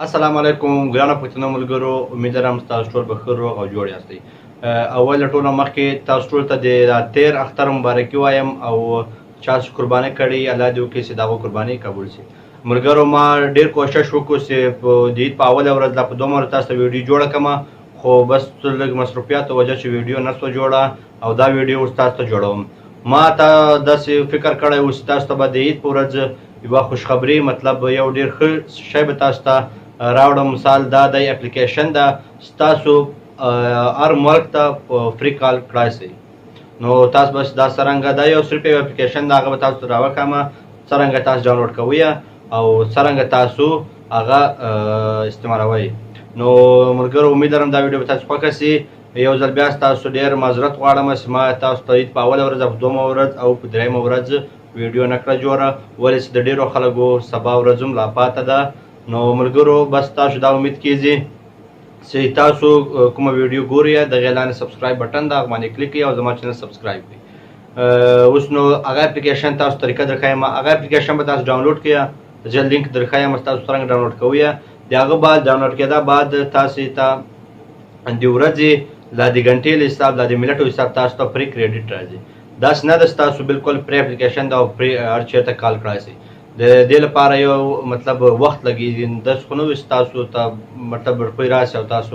السلام علیکم ګرانو پښتنو ملګرو، امید لرم تاسو ټول به ښه روغ او جوړ یاستئ. اول له ټوله مخکې تاسو ټول ته د تیر اختر مبارکي وایم او چا چې قرباني کړې الله دې وکړي چې د هغو قرباني قبول شي. ملګرو ما ډېر کوشش وکړو چې د عید په اوله ورځ لا په دومره ورځ تاسو ته ویډیو جوړه کړم، خو بس لږ مصروفیاتو وجه چې ویډیو نه سوه جوړه او دا ویډیو اوس تاسو ته جوړوم. ما ته داسې فکر کړی و چې تاسو ته به د عید په ورځ یوه خوشخبري مطلب یو ډېر ښه شی به تاسو ته راوړم. مثال دا دی اپلیکیشن ده، ستاسو هر ملک ته فری کال کړای شي. نو تاسو بس دا څرنګه دا یو صرف یو اپلیکیشن ده، هغه به تاسو ته راوښیم څرنګه تاسو ډاونلوډ کوئ او څرنګه تاسو هغه استعمالوئ. نو ملګرو امید لرم دا ویډیو به تاسو خوښه شي. یو ځل بیا ستاسو ډېر معذرت غواړم چې ما تاسو ته عید په اوله ورځ او په دویمه ورځ او په درېیمه ورځ ویډیو نه کړه جوړه، ولې چې د ډېرو خلکو سبا ورځ هم لا پاته ده. نو ملګرو بس تاسو دا امید کیږي چې تاسو کومه ویډیو ګورئ د هغې لاندې سبسکرایب بټن ده، هغه باندې کلیک کړئ او زما چینل سبسکرایب کړئ. اوس نو هغه اپلیکیشن تاسو طریقه درښیم، هغه اپلیکیشن به تاسو ډاونلوډ کړئ، زه لینک درښیم تاسو څرنګه ډاونلوډ کوئ. د هغه بعد ډاونلوډ کېدا بعد تاسو ته د ورځې لا د غنټې له حساب لا د منټو حساب تاسو ته فری کریډټ راځي. داسې نه ده ستاسو بالکل فری اپلیکیشن ده او فری هر چېرته کال کړای شي. د دې لپاره یو مطلب وخت لګېږي، داسې خو نه وي چې تاسو ته مطلب روپۍ راشي او تاسو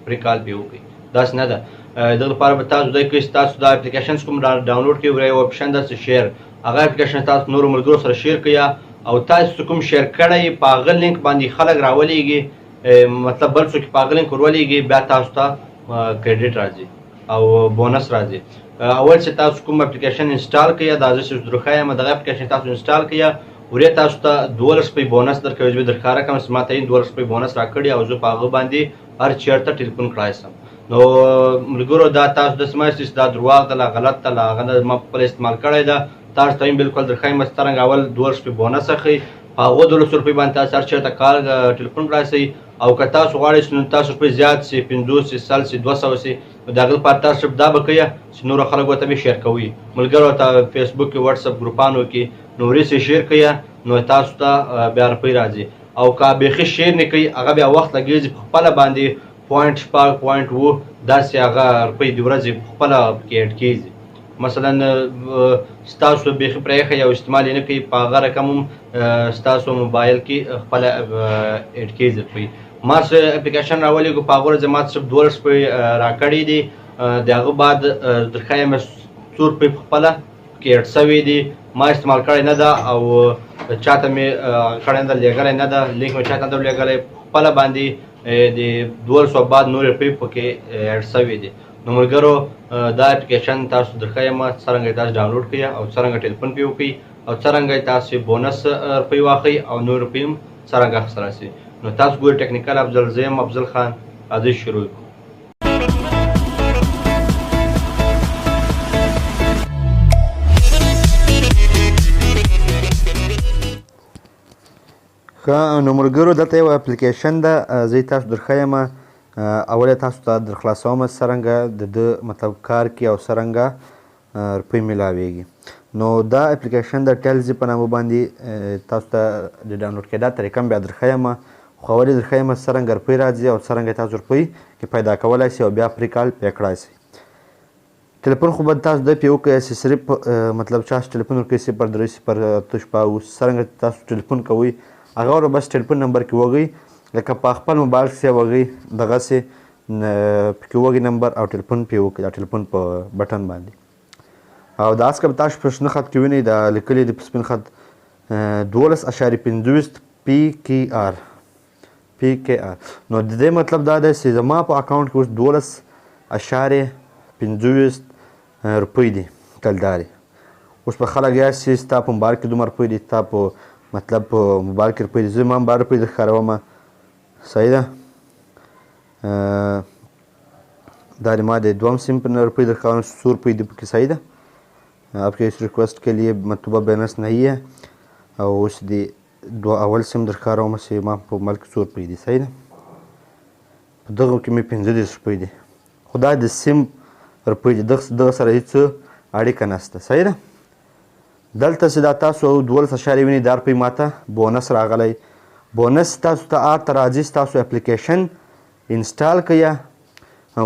فری کال پرې وکړئ، داسې نه ده. دغه لپاره به تاسو دا کوئ چې تاسو دا اپلیکیشن کوم ډاونلوډ کړئ، یو اپشن ده چې شیر، هغه اپلیکیشن تاسو نورو ملګرو سره شیر کړئ او تاسو کوم شیر کړی په هغه لینک باندې خلک راولېږي، مطلب بل څوک په هغه لینک ورولېږي، بیا تاسو ته کریډټ راځي او بونس راځي. اول چې تاسو کوم اپلیکیشن انسټال کړئ، دا زه چې درښیم دغه اپلیکیشن تاسو انسټال کړئ، ورې تاسو ته 12 روپۍ بونس درکوي. زه به درښکاره کړم چې ما ته یې 12 روپۍ بونس راکړي او زه په هغه باندې هر چېرته ټلیفون کړای شم. نو ملګرو دا تاسو داسې مه یاستئ چې دا درواغ ده، لا غلط ده، لا هغه نه ما خپله استعمال کړی ده. تاسو ته یې بالکل درښیم چې څرنګه اول 12 روپۍ بونس اخلئ، په هغو 12 روپۍ باندې تاسو هر چېرته کال ټلیفون کړای شئ. او که تاسو غواړئ چې نو تاسو روپۍ زیات شي، 50 شي، 100 شي، 200 شي، نو د هغه لپاره تاسو صرف دا به کوئ چې نورو خلکو ته به شیر کوئ، ملګرو ته فیسبوک کې وټساپ ګروپانو کې نو ورې شیر کوئ، نو تاسو ته بیا روپۍ راځي. او که بیخي شیر نه کوئ هغه بیا وخت لګېږي، په خپله باندې 0.5 داسې هغه روپۍ د ورځې په خپله پکې اډ کېږي. مثلا ستاسو بیخي پرېښی او استعمال یې نه کوئ، په هغه رقم هم ستاسو موبایل کې خپله اډ کېږي روپۍ. ما څه اپلیکیشن راولېږو، په هغه ورځ ما صرف 12 روپۍ راکړي دي. د هغه بعد درښیم 100 روپۍ په خپله کې اډ شوي دي، ما استعمال کړی نه ده او چاته مې کړی نه ده، لېږلی نه ده، لینک مې چاته نه ده لېږلی. په خپله باندې د 1200 بعد نورې روپۍ پکې اډ شوي دي. نو ملګرو دا اپلیکیشن تاسو درښیم څرنګه یې تاسو ډاونلوډ کړئ او څرنګه ټلیفون پرې وکړئ او څرنګه یې تاسو بونس روپۍ واخلئ او نور روپۍ هم څرنګه اخیستلی شئ. نو تاسو ګورئ ټیکنیکل افضل، زه یم افضل خان، راځئ شروع کړو. ښه نو ملګرو دلته یو اپلیکیشن ده، زه یې تاسو درښیم. اول یې تاسو ته درخلاصوم څرنګه د ده مطلب کار کوي او څرنګه روپۍ میلاویږي. نو دا اپلیکیشن د ټیلزي په نامه باندې تاسو ته د ډاونلوډ کېدا طریقه هم بیا درښیم، خو اول یې درښیم څرنګه روپۍ راځي او څرنګه تاسو روپۍ کې پیدا کولی شئ او بیا فری کال پرې کړای شئ. ټلیفون خو به تاسو دی پرې وکړئ چې صرف مطلب چا چې ټلیفون ورکوي 0.3 څرنګه تاسو ټلیفون کوئ هغه ور بس ټلیفون نمبر کې وږئ، لکه په خپل موبایل کې وږئ دغسې پکې وږئ نمبر او ټلیفون پرې وکړئ، د ټلیفون په بټن باندې. او دا که تاسو په شنه خط کې وینئ دا لیکلي دي په سپین خط 12.25 PKR. نو د دې مطلب دا دی چې زما په اکاونټ کې اوس 12.25 روپۍ دي کلدارې. اوس په خلک یاست چې ستا په موبایل کې دومره روپۍ دي، ستا په مطلب په موبایل کې روپۍ دي، زه ما هم 12 روپۍ درښکاروم، صحیح ده. دا ما د دوم سیم پر روپۍ درښکاروم، 100 روپۍ دي پکې، صحیح ده. आपके इस रिक्वेस्ट के लिए मतलबा बैलेंस नहीं है और उस दी दो अवल सिम दरकार हूँ मैं माँ को मल्क 100 रुपये दी, सही ना दगो कि मैं 50 रुपये दी खुदा द सिम रुपये दी 10 رئيس आड़ी का नस्ता, सही ना دلته چې دا تاسو 12.9 रुपये ماته بونس راغلی بونس تاسو ته آرته راځي ستاسو اپلیکیشن انسټال کړئ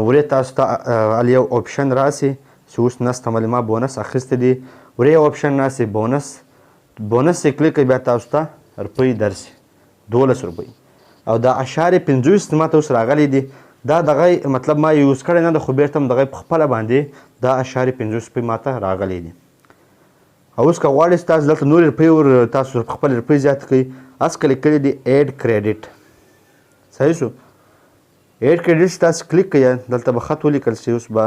ورې تاسو ته هلته یو آپشن راسي چې اوس نسته مالې ما بونس اخیستی دی ورې یو آپشن راسي بونس یې کلیک کړئ بیا تاسو ته روپۍ درسي 12 روپۍ او دا اشاریه 50 ما ته اوس راغلی دي دا دغه مطلب ما یوز کړی نه ده خو بیرته هم دغه په خپله باندې دا اشاریه 50 روپۍ ما ته راغلی دي او اوس که غواړئ تاسو دلته نورې روپۍ ور تاسو خپل روپۍ زیاتې کړئ هسې که لیکلي دي ایډ کریډټ صحیح شو ایډ کریډټ چې تاسو کلیک کړئ دلته به خط ولیکل شي اوس به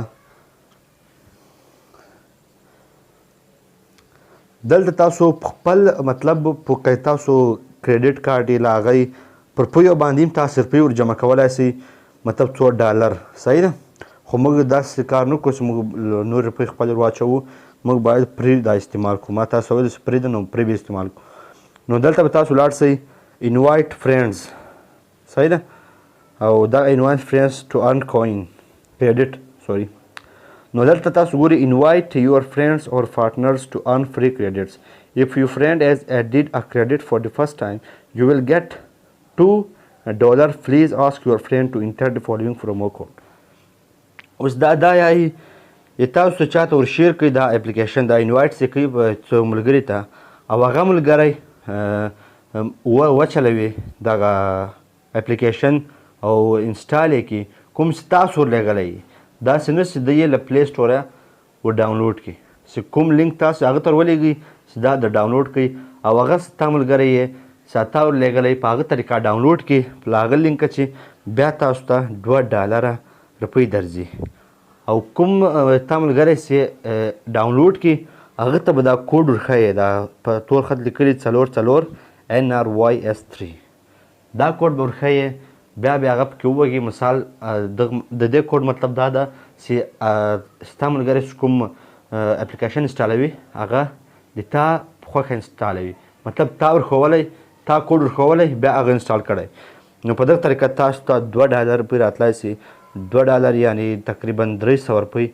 دلته تاسو خپل مطلب که تاسو کریډټ کارډ یې له هغه پر روپیو باندې هم تاسو روپۍ ور جمع کولی شئ مطلب $4 صحیح ده خو موږ داسې کار نه کوو چې موږ نور روپۍ خپل ور واچوو موږ باید پرې دا استعمال کړو ما تاسو ویل چې پرې ده نو پرې به استعمال کړو نو دلته به تاسو لاړ شئ انوایټ فرینډز صحیح ده او دا انوایټ فرینډز ټو ارن کوین کریډټ سوري نو دلته تاسو ګورئ انوایټ یور فرینډز اور پارټنرز ټو ارن فري کریډټس if your friend has added a credit for the first time you will get $2 please ask your friend to enter the following promo code اوس دا یایي تاسو چاته ور شیر کړئ دا اپلیکیشن دا انوایټ چې کوي څو ملګري ته او هغه ملګری وچلوي دغه اپلیکیشن او انسټال یې کړي کوم چې تاسو ورلېږلی داسې نه چې د یې له پلی سټوره ور ډاونلوډ کړي چې کوم لینک تاسو هغه ته ورولېږئ چې دا د ډاونلوډ کړئ او هغه ستا ملګری یې چې تا ورلېږلی په هغه طریقه ډاونلوډ کړي په هغه لینک چې بیا تاسو ته $2 روپۍ درځي او کوم تا ملګری چې ډاونلوډ کړي هغه ته به دا کوډ ورښیې دا په تور خط لیکلي 44 NRYS3 دا کوډ به ورښیې بیا هغه پکې ووږي مثال د دې کوډ مطلب دا ده چې ستا ملګری چې کوم اپلیکیشن انسټالوي هغه د تا په خوښه انسټالوي مطلب تا ورښولی تا کوډ ورښولی بیا هغه انسټال کړی نو په دغه طریقه تاسو ته $2 روپۍ راتلی شي $2 یعنی تقریبا 300 روپۍ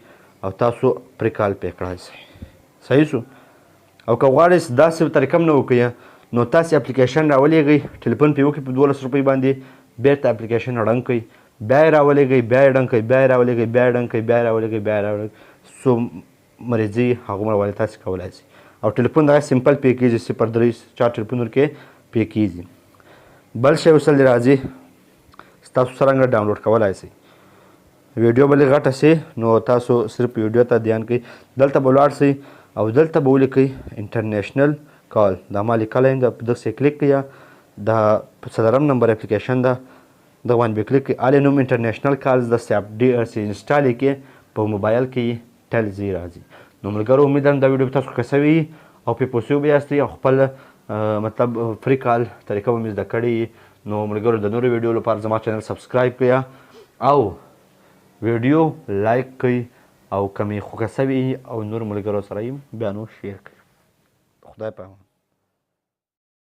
او تاسو پرې کال پې کړی شئ صحیح شو او که غواړئ داسې طریقه هم نه وکړئ نو تاسې اپلیکیشن راولېږئ ټلیفون پې وکړئ په 12 روپۍ باندې بیرته اپلیکیشن ړنګ کړئ بیا یې راولېږئ بیا یې ړنګ کړئ بیا یې راولېږئ بیا یې ړنګ کړئ بیا یې راولېږئ بیا یې راولېږئ څو مرضي هغومره ولې تاسې کولی شئ او ټلیفون دغه سمپل پې کېږي 0.3 4 ټلیفون ورکې پې کېږي بل شی اوس دلې راځي ستاسو څرنګه ډاونلوډ کولی شئ ویډیو به لږ غټه شي نو تاسو صرف ویډیو ته دھیان کوئ دلته به ولاړ شئ او دلته به ولیکئ انټرنیشنل کال دا ما لیکلی یم دغسې کلیک کړئ دا 4 نمبر اپلیکیشن ده دغه باندې به کلیک کړئ هلې نوم انټرنیشنل کالز داسې انسټال یې کړئ په موبایل کې ټل زی راځي نو ملګرو امید لرم دا ویډیو به تاسو ښه شوي او پې پوه به یاستئ او خپل مطلب فری کال طریقه به مې زده کړې نو ملګرو د نورو ویډیو لپاره زما چینل سبسکرایب کړئ او ویډیو لایک کړئ او که مې خوښه شوي او نور ملګرو سره یې بیا نو شیر کړئ خدای په امان